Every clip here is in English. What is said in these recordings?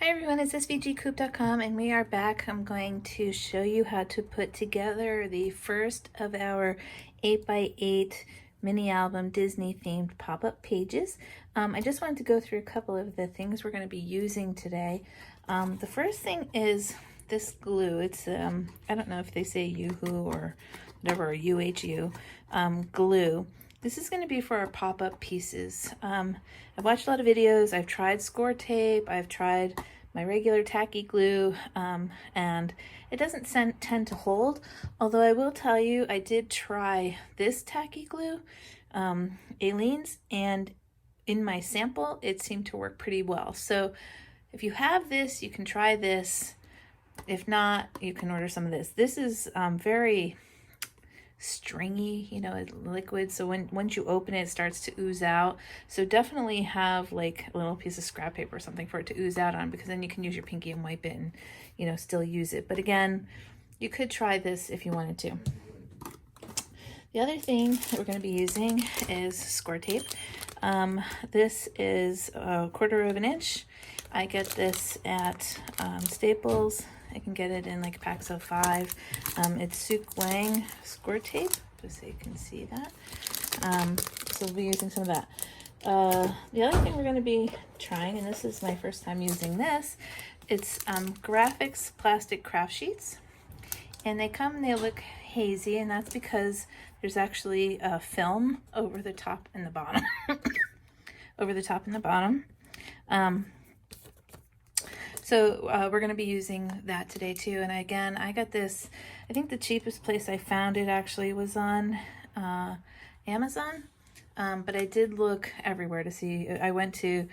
Hi everyone, it's svgcoop.com and we are back. I'm going to show you how to put together the first of our 8x8 mini album Disney themed pop-up pages. I just wanted to go through a couple of the things we're going to be using today. The first thing is this glue. It's I don't know if they say Yoo-hoo or whatever, or UHU glue. This is going to be for our pop-up pieces. I've watched a lot of videos. I've tried score tape. I've tried my regular tacky glue, and it doesn't tend to hold. Although I will tell you, I did try this tacky glue, Aleene's, and in my sample, it seemed to work pretty well. So if you have this, you can try this. If not, you can order some of this. This is very stringy, you know, liquid, so once you open it, it starts to ooze out. So definitely have like a little piece of scrap paper or something for it to ooze out on, because then you can use your pinky and wipe it and, you know, still use it. But again, you could try this if you wanted to. The other thing that we're going to be using is score tape. This is 1/4 of an inch. I get this at Staples. I can get it in like packs of 5. It's Suk Wang score tape, just so you can see that. So we'll be using some of that. The other thing we're going to be trying, and this is my first time using this, it's graphics plastic craft sheets. And they come and they look hazy, and that's because there's actually a film over the top and the bottom. Over the top and the bottom. So we're going to be using that today too. And again, I got this, I think the cheapest place I found it actually was on Amazon. But I did look everywhere to see. I went to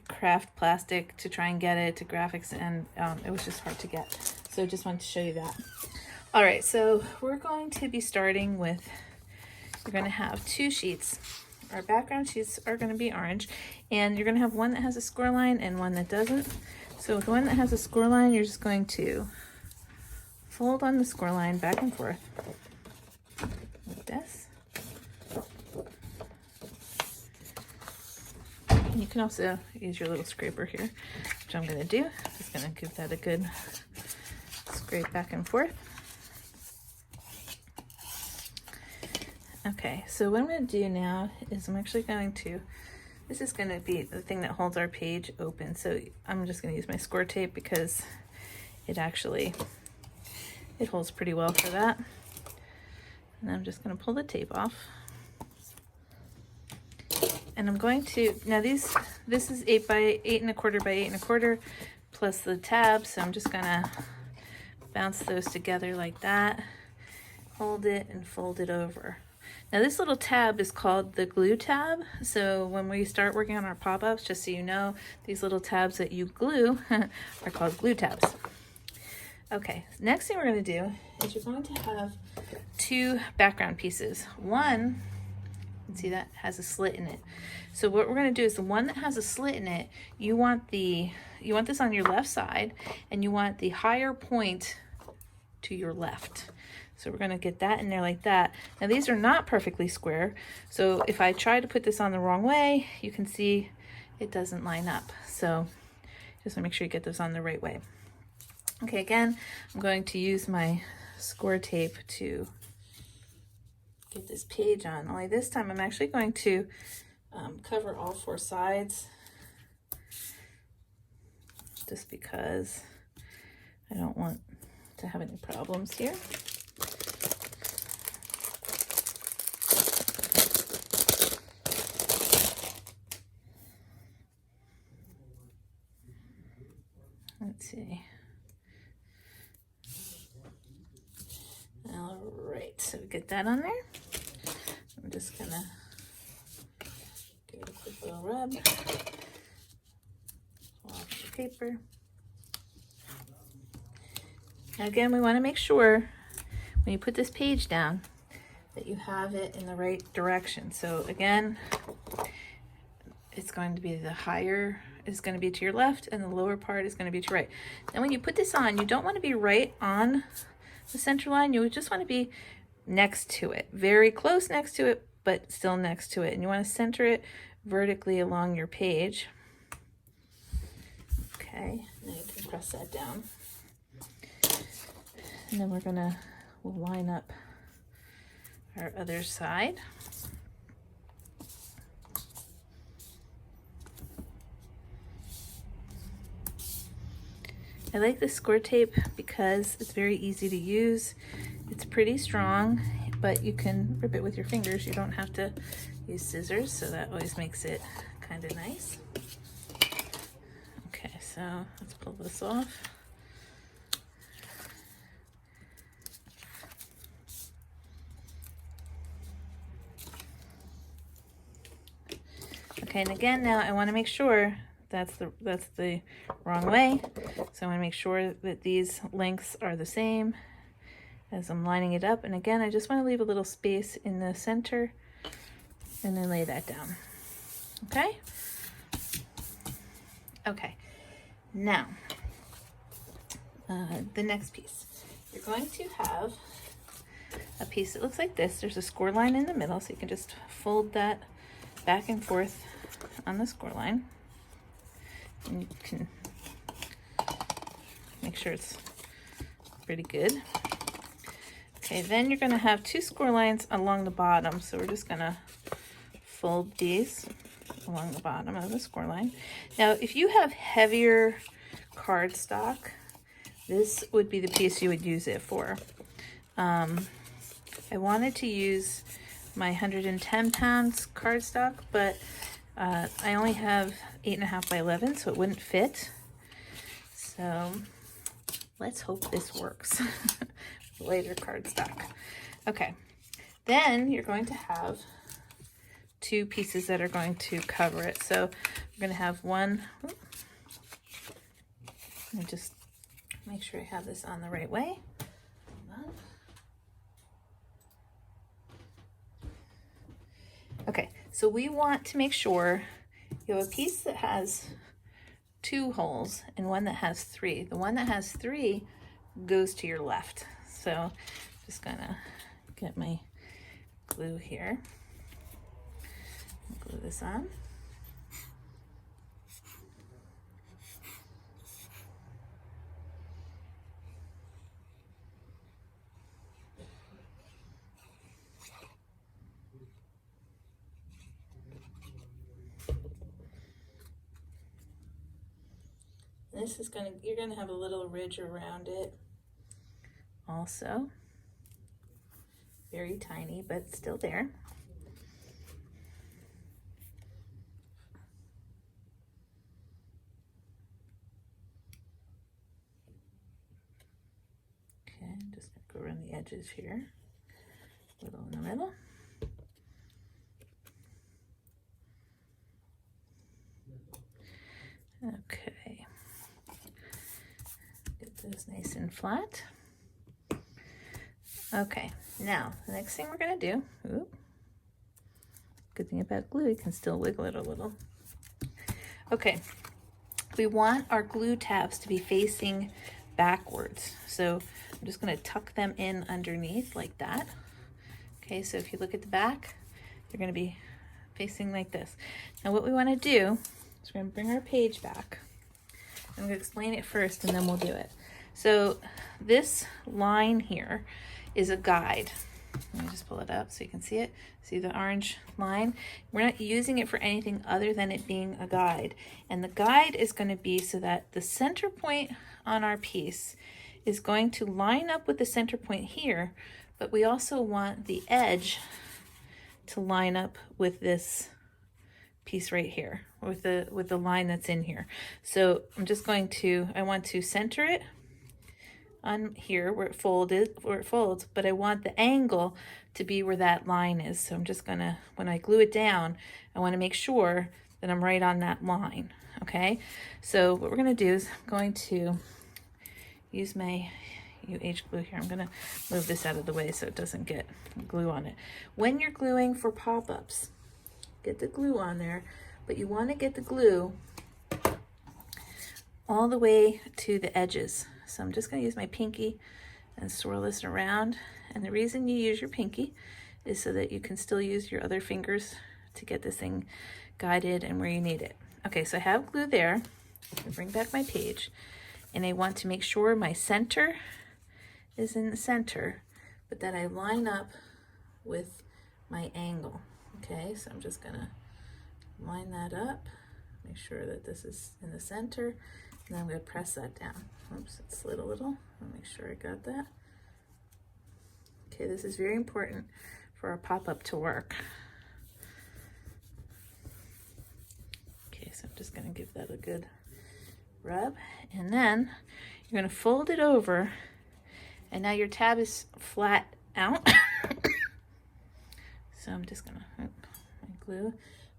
Craft Plastic to try and get it, to Graphics, and it was just hard to get. So just wanted to show you that. All right, so we're going to be starting with, we're going to have 2 sheets. Our background sheets are going to be orange, and you're going to have one that has a score line and one that doesn't. So the one that has a score line, you're just going to fold on the score line back and forth like this. And you can also use your little scraper here, which I'm going to do. Just going to give that a good scrape back and forth. Okay, so what I'm going to do now is I'm actually going to, this is going to be the thing that holds our page open. So I'm just going to use my score tape because it holds pretty well for that. And I'm just going to pull the tape off. And I'm going to, now this is 8 by 8 1/4 by 8 1/4 plus the tab. So I'm just going to bounce those together like that, hold it and fold it over. Now this little tab is called the glue tab. So when we start working on our pop-ups, just so you know, these little tabs that you glue are called glue tabs. Okay, next thing we're going to do is you're going to have 2 background pieces. One, you can see that has a slit in it. So what we're going to do is the one that has a slit in it, you want this on your left side, and you want the higher point to your left. So we're going to get that in there like that. Now these are not perfectly square, so if I try to put this on the wrong way, you can see it doesn't line up. So just want to make sure you get those on the right way. Okay, again, I'm going to use my score tape to get this page on. Only this time I'm actually going to cover all 4 sides, just because I don't want to have any problems here. Let's see. All right, so get that on there. I'm just gonna give it a quick little rub off the paper. Now again, we want to make sure when you put this page down that you have it in the right direction. So again, it's going to be the higher is going to be to your left, and the lower part is going to be to your right. Then when you put this on, you don't want to be right on the center line. You just want to be next to it, very close next to it, but still next to it. And you want to center it vertically along your page. Okay. Okay, now you can press that down. And then we'll line up our other side. I like the score tape because it's very easy to use. It's pretty strong, but you can rip it with your fingers. You don't have to use scissors, so that always makes it kind of nice. Okay, so let's pull this off. Okay, and again, now I want to make sure that's the wrong way. So I want to make sure that these lengths are the same as I'm lining it up. And again, I just want to leave a little space in the center and then lay that down. Okay? Okay. Now, the next piece. You're going to have a piece that looks like this. There's a score line in the middle, so you can just fold that back and forth on the score line. And you can make sure it's pretty good. Okay, then you're going to have two score lines along the bottom. So we're just going to fold these along the bottom of the score line. Now, if you have heavier cardstock, this would be the piece you would use it for. I wanted to use my 110 pounds cardstock, but I only have 8.5 by 11, so it wouldn't fit. So let's hope this works. Lighter cardstock. Okay, then you're going to have two pieces that are going to cover it. So we're going to have one. Let me just make sure I have this on the right way. Hold on. Okay, so we want to make sure you have a piece that has 2 holes and one that has 3. The one that has 3 goes to your left. So I'm just gonna get my glue here. Glue this on. This is you're gonna have a little ridge around it also. Very tiny, but still there. Okay, I'm just gonna go around the edges here. A little in the middle. Okay. Get this nice and flat. Okay, now the next thing we're gonna do, good thing about glue, you can still wiggle it a little. Okay, we want our glue tabs to be facing backwards. So I'm just gonna tuck them in underneath like that. Okay, so if you look at the back, you're gonna be facing like this. Now what we wanna do is we're gonna bring our page back. I'm gonna explain it first and then we'll do it. So this line here is a guide. Let me just pull it up so you can see it. See the orange line? We're not using it for anything other than it being a guide. And the guide is going to be so that the center point on our piece is going to line up with the center point here, but we also want the edge to line up with this piece right here, with the line that's in here. So I'm just going to, I want to center it on here where it folds, but I want the angle to be where that line is. So I'm just gonna, when I glue it down, I wanna make sure that I'm right on that line, okay? So what we're gonna do is I'm going to use my UH glue here. I'm gonna move this out of the way so it doesn't get glue on it. When you're gluing for pop-ups, get the glue on there, but you wanna get the glue all the way to the edges. So I'm just going to use my pinky and swirl this around. And the reason you use your pinky is so that you can still use your other fingers to get this thing guided and where you need it. Okay, so I have glue there. I bring back my page, and I want to make sure my center is in the center, but that I line up with my angle. Okay, so I'm just gonna line that up, make sure that this is in the center, and then I'm gonna press that down. Oops, it slid a little. I'll make sure I got that. Okay, this is very important for our pop-up to work. Okay, so I'm just gonna give that a good rub, and then you're gonna fold it over, and now your tab is flat out. So I'm just gonna, my glue,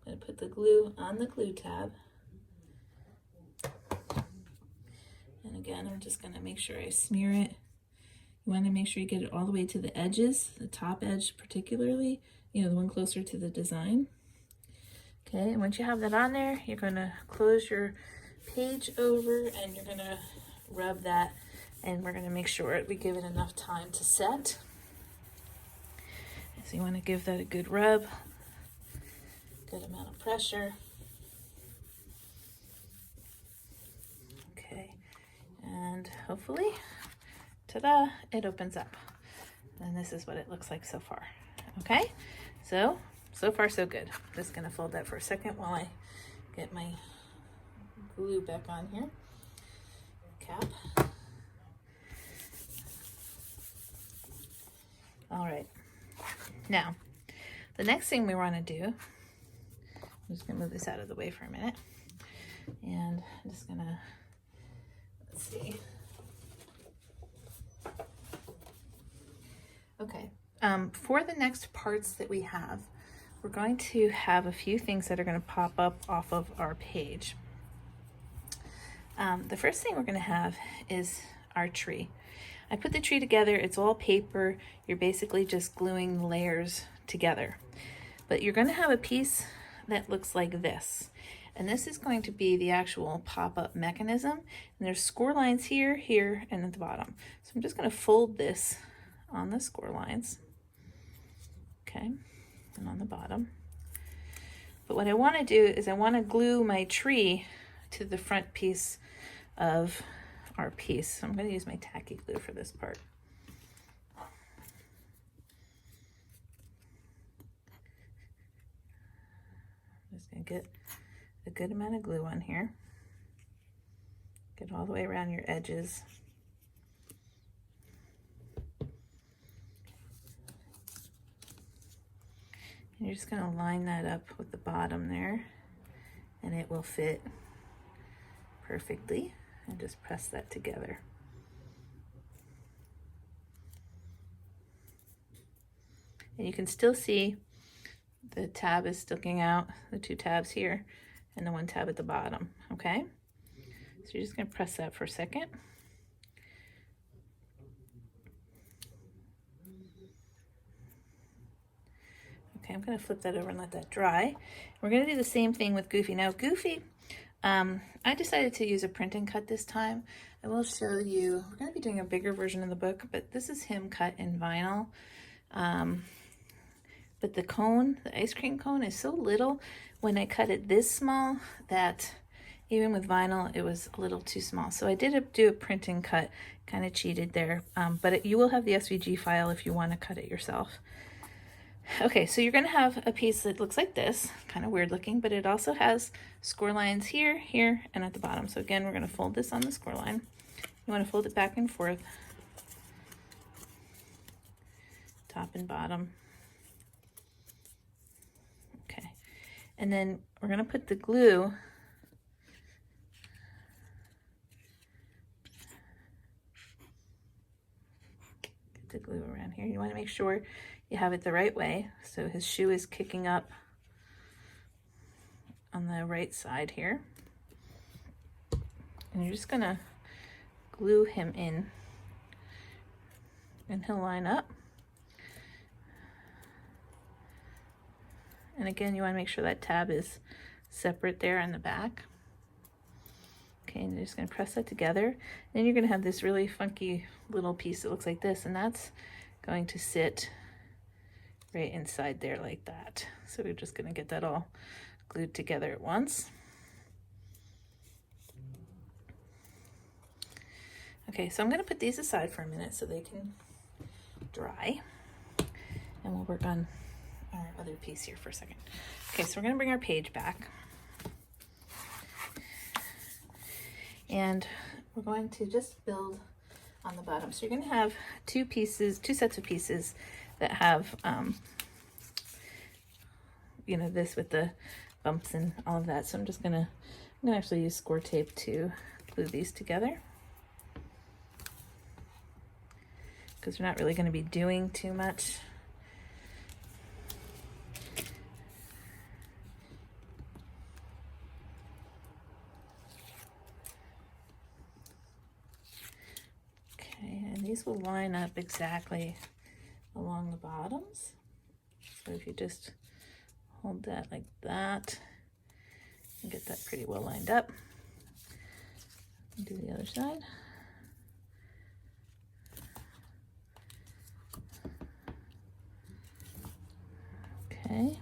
I'm gonna put the glue on the glue tab. And again, I'm just gonna make sure I smear it. You wanna make sure you get it all the way to the edges, the top edge particularly, you know, the one closer to the design. Okay, and once you have that on there, you're gonna close your page over and you're gonna rub that, and we're gonna make sure we give it enough time to set. So you wanna give that a good rub, good amount of pressure. Okay, and hopefully, ta-da, it opens up. And this is what it looks like so far. Okay, so far so good. I'm just gonna fold that for a second while I get my glue back on here. Cap. All right, now the next thing we want to do, I'm just gonna move this out of the way for a minute, and I'm just gonna, let's see. Okay, for the next parts that we have, we're going to have a few things that are going to pop up off of our page. The first thing we're going to have is our tree. I put the tree together, it's all paper, you're basically just gluing the layers together. But you're going to have a piece that looks like this. And this is going to be the actual pop-up mechanism. And there's score lines here, here, and at the bottom. So I'm just going to fold this on the score lines. Okay, and on the bottom. But what I want to do is I want to glue my tree to the front piece of our piece. So I'm going to use my tacky glue for this part. I'm just going to get a good amount of glue on here. Get all the way around your edges. And you're just going to line that up with the bottom there, and it will fit perfectly. And just press that together. And you can still see the tab is sticking out, the two tabs here, and the one tab at the bottom, okay? So you're just going to press that for a second. Okay, I'm going to flip that over and let that dry. We're going to do the same thing with Goofy. Now, Goofy, I decided to use a print and cut this time. I will show you, we're going to be doing a bigger version of the book, but this is him cut in vinyl. But the cone, the ice cream cone, is so little when I cut it this small that even with vinyl, it was a little too small. So I did do a print and cut, kind of cheated there, but you will have the SVG file if you want to cut it yourself. Okay, so you're going to have a piece that looks like this, kind of weird looking, but it also has score lines here, here, and at the bottom. So again, we're going to fold this on the score line. You want to fold it back and forth, top and bottom. Okay, and then we're going to put the glue around here. You want to make sure you have it the right way. So his shoe is kicking up on the right side here. And you're just going to glue him in, and he'll line up. And again, you want to make sure that tab is separate there in the back. Okay, and you're just going to press that together. Then you're going to have this really funky little piece that looks like this, and that's going to sit right inside there like that. So we're just going to get that all glued together at once. Okay, so I'm going to put these aside for a minute so they can dry, and we'll work on our other piece here for a second. Okay, so we're going to bring our page back, and we're going to just build on the bottom. So you're going to have two sets of pieces that have, you know, this with the bumps and all of that. So I'm going to actually use score tape to glue these together, because we're not really going to be doing too much. Okay, and these will line up exactly along the bottoms. So if you just hold that like that, and get that pretty well lined up. Do the other side. Okay.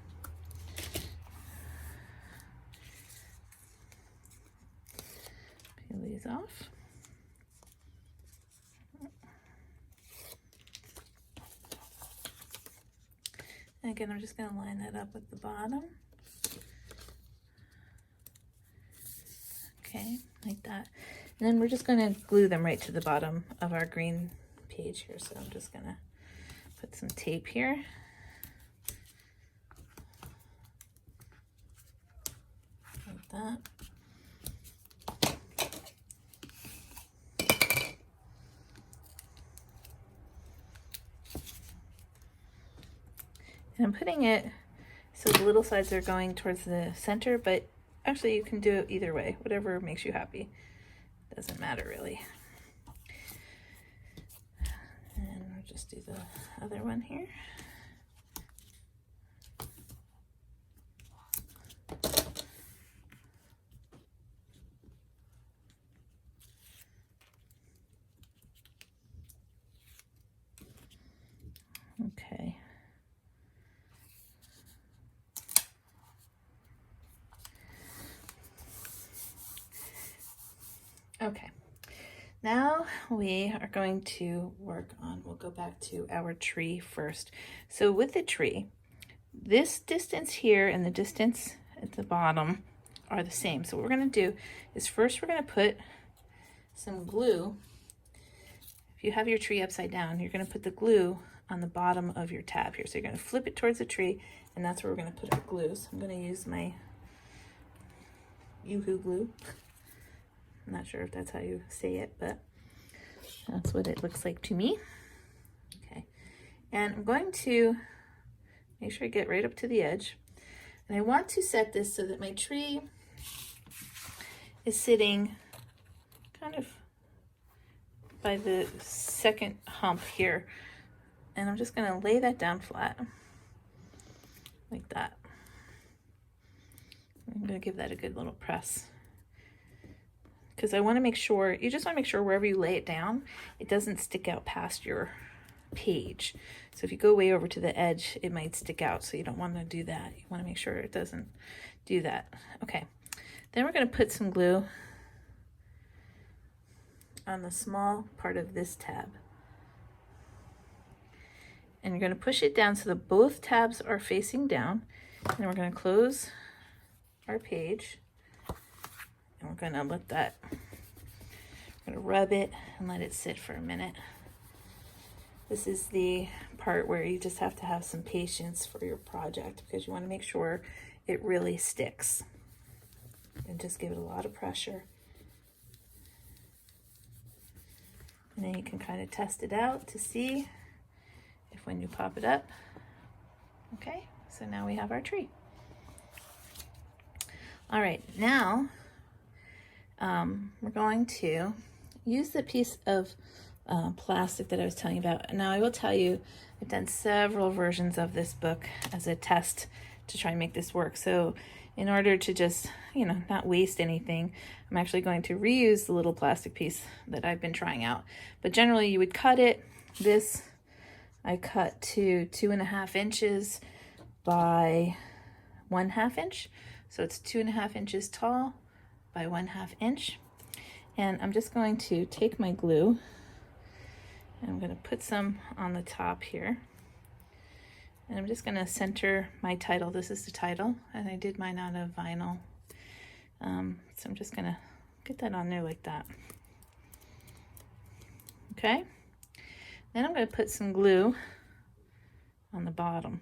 Peel these off. And again, I'm just going to line that up with the bottom. Okay, like that. And then we're just going to glue them right to the bottom of our green page here. So I'm just going to put some tape here. Like that. And I'm putting it so the little sides are going towards the center, but actually you can do it either way, whatever makes you happy. Doesn't matter really. And we'll just do the other one here. Okay. Okay, now we are going to work on, we'll go back to our tree first. So with the tree, this distance here and the distance at the bottom are the same. So what we're going to do is first we're going to put some glue. If you have your tree upside down, you're going to put the glue on the bottom of your tab here. So you're going to flip it towards the tree, and that's where we're going to put our glue. So I'm going to use my Yoo-hoo glue. I'm not sure if that's how you say it, but that's what it looks like to me. Okay, and I'm going to make sure I get right up to the edge. And I want to set this so that my tree is sitting kind of by the second hump here. And I'm just going to lay that down flat like that. I'm going to give that a good little press, because I want to make sure, you just want to make sure wherever you lay it down, it doesn't stick out past your page. So if you go way over to the edge, it might stick out. So you don't want to do that. You want to make sure it doesn't do that. Okay. Then we're going to put some glue on the small part of this tab. And you're going to push it down so that both tabs are facing down. And we're going to close our page. And we're going to let that, we're going to rub it and let it sit for a minute. This is the part where you just have to have some patience for your project, because you want to make sure it really sticks. And just give it a lot of pressure. And then you can kind of test it out to see if when you pop it up. Okay, so now we have our tree. All right, now we're going to use the piece of plastic that I was telling you about. Now I will tell you, I've done several versions of this book as a test to try and make this work. So in order to just, you know, not waste anything, I'm actually going to reuse the little plastic piece that I've been trying out. But generally you would cut it. This I cut to 2.5 inches by 1/2 inch. So it's 2.5 inches tall by 1/2 inch. And I'm just going to take my glue and I'm going to put some on the top here. And I'm just going to center my title. This is the title, and I did mine out of vinyl. So I'm just going to get that on there like that. Okay. Then I'm going to put some glue on the bottom.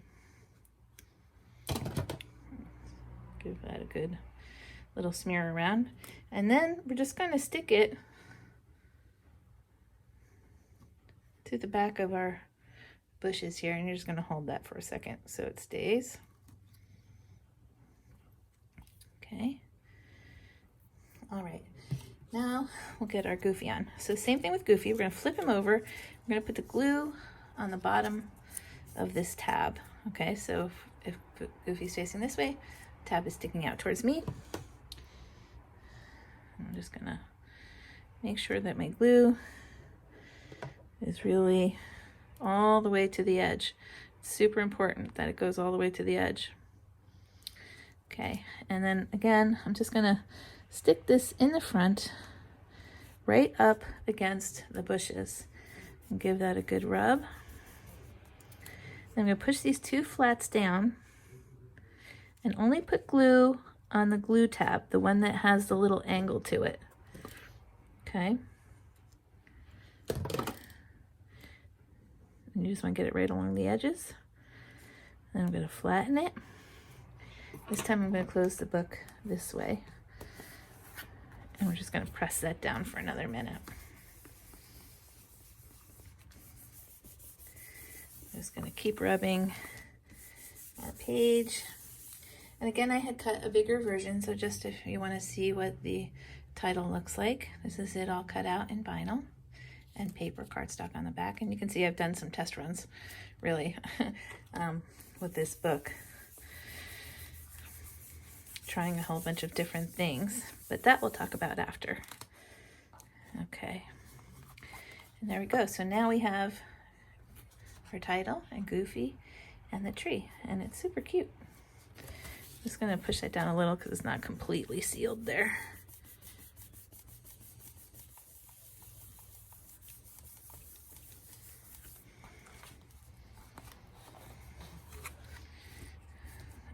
Give that a good little smear around. And then we're just going to stick it to the back of our bushes here, and you're just going to hold that for a second so it stays. Okay. All right. Now we'll get our Goofy on. So same thing with Goofy. We're going to flip him over. We're going to put the glue on the bottom of this tab. Okay, so if Goofy's facing this way, tab is sticking out towards me. I'm just going to make sure that my glue is really all the way to the edge. It's super important that it goes all the way to the edge. Okay, and then again, I'm just going to stick this in the front, right up against the bushes, and give that a good rub. I'm going to push these two flats down and only put glue on the glue tab, the one that has the little angle to it. Okay. And you just want to get it right along the edges. Then I'm going to flatten it. This time I'm going to close the book this way. And we're just going to press that down for another minute. I'm just going to keep rubbing our page. And again, I had cut a bigger version, so just if you want to see what the title looks like, this is it all cut out in vinyl and paper cardstock on the back. And you can see I've done some test runs, really, with this book, trying a whole bunch of different things, but that we'll talk about after. Okay, and there we go. So now we have our title and Goofy and the tree, and it's super cute. I'm just going to push that down a little because it's not completely sealed there.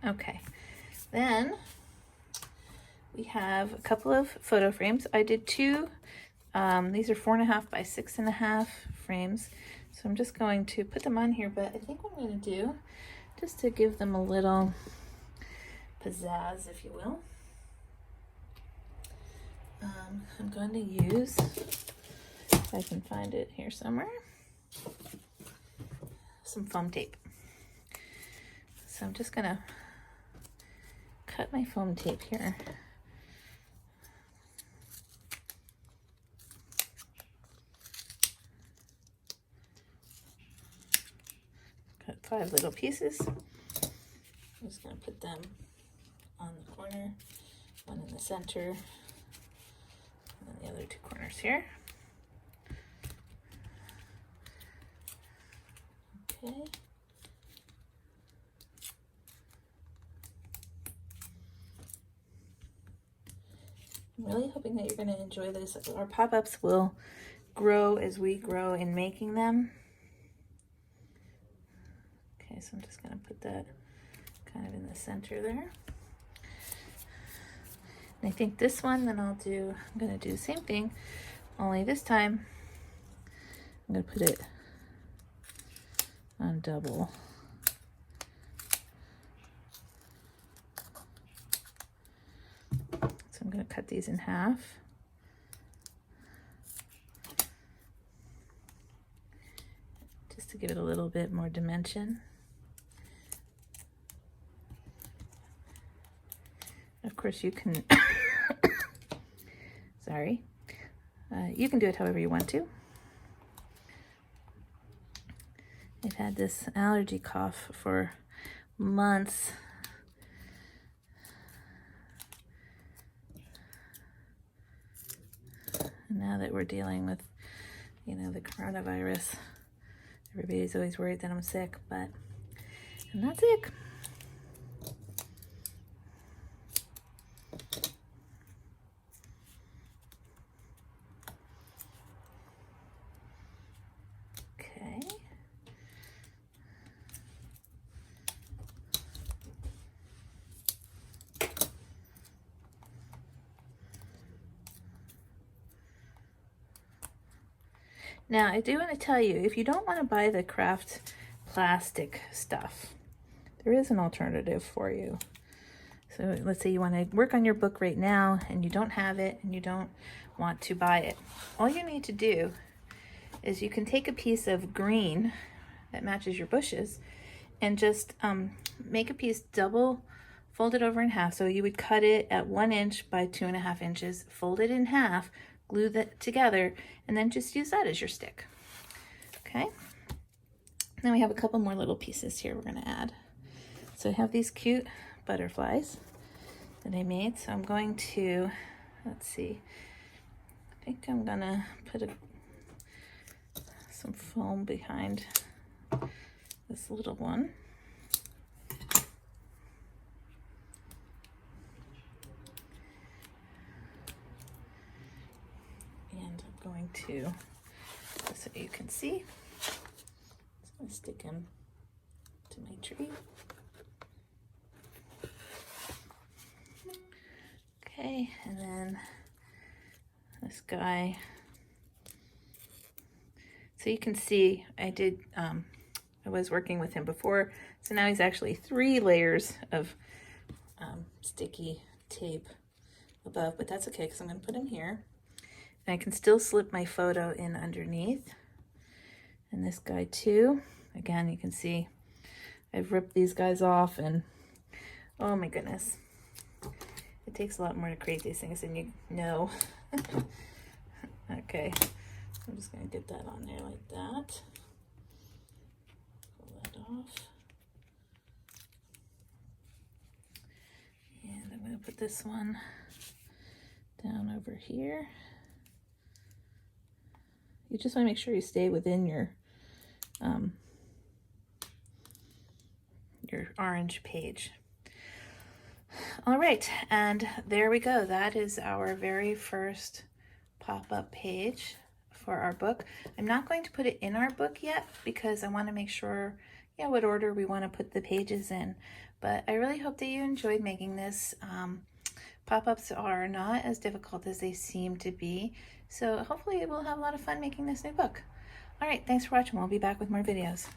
Okay, then we have a couple of photo frames. I did two. These are 4.5 by 6.5 frames. So I'm just going to put them on here, but I think what I'm going to do, just to give them a little pizzazz, if you will, I'm going to use, if I can find it here somewhere, some foam tape. So I'm just going to cut my foam tape here. Cut 5 little pieces. I'm just going to put them on the corner, one in the center, and then the other 2 corners here. Okay. I'm really hoping that you're going to enjoy this. Our pop-ups will grow as we grow in making them. Okay, so I'm just going to put that kind of in the center there. And I think this one, then I'm going to do the same thing, only this time I'm going to put it on double. So I'm going to cut these in half. Just to give it a little bit more dimension. Of course you can, sorry, you can do it however you want to. I've had this allergy cough for months. And now that we're dealing with, the coronavirus, everybody's always worried that I'm sick, but I'm not sick. Now, I do want to tell you, if you don't want to buy the craft plastic stuff, there is an alternative for you. So let's say you want to work on your book right now and you don't have it and you don't want to buy it. All you need to do is you can take a piece of green that matches your bushes and just make a piece double, fold it over in half. So you would cut it at 1 inch by 2.5 inches, fold it in half, glue that together, and then just use that as your stick. Okay. Then we have a couple more little pieces here we're going to add. So I have these cute butterflies that I made. So I'm going to, let's see, I think I'm going to put some foam behind this little one. And I'm going to, so you can see, I'm going to stick him to my tree. Okay, and then this guy. So you can see I did, I was working with him before, so now he's actually 3 layers of sticky tape above, but that's okay because I'm going to put him here. And I can still slip my photo in underneath. And this guy too. Again, you can see I've ripped these guys off and oh my goodness. It takes a lot more to create these things than you know. Okay, I'm just going to get that on there like that. Pull that off. And I'm going to put this one down over here. You just want to make sure you stay within your orange page. All right, and there we go. That is our very first pop-up page for our book. I'm not going to put it in our book yet because I want to make sure, yeah, what order we want to put the pages in. But I really hope that you enjoyed making this. Pop-ups are not as difficult as they seem to be. So hopefully we'll have a lot of fun making this new book. All right, thanks for watching. We'll be back with more videos.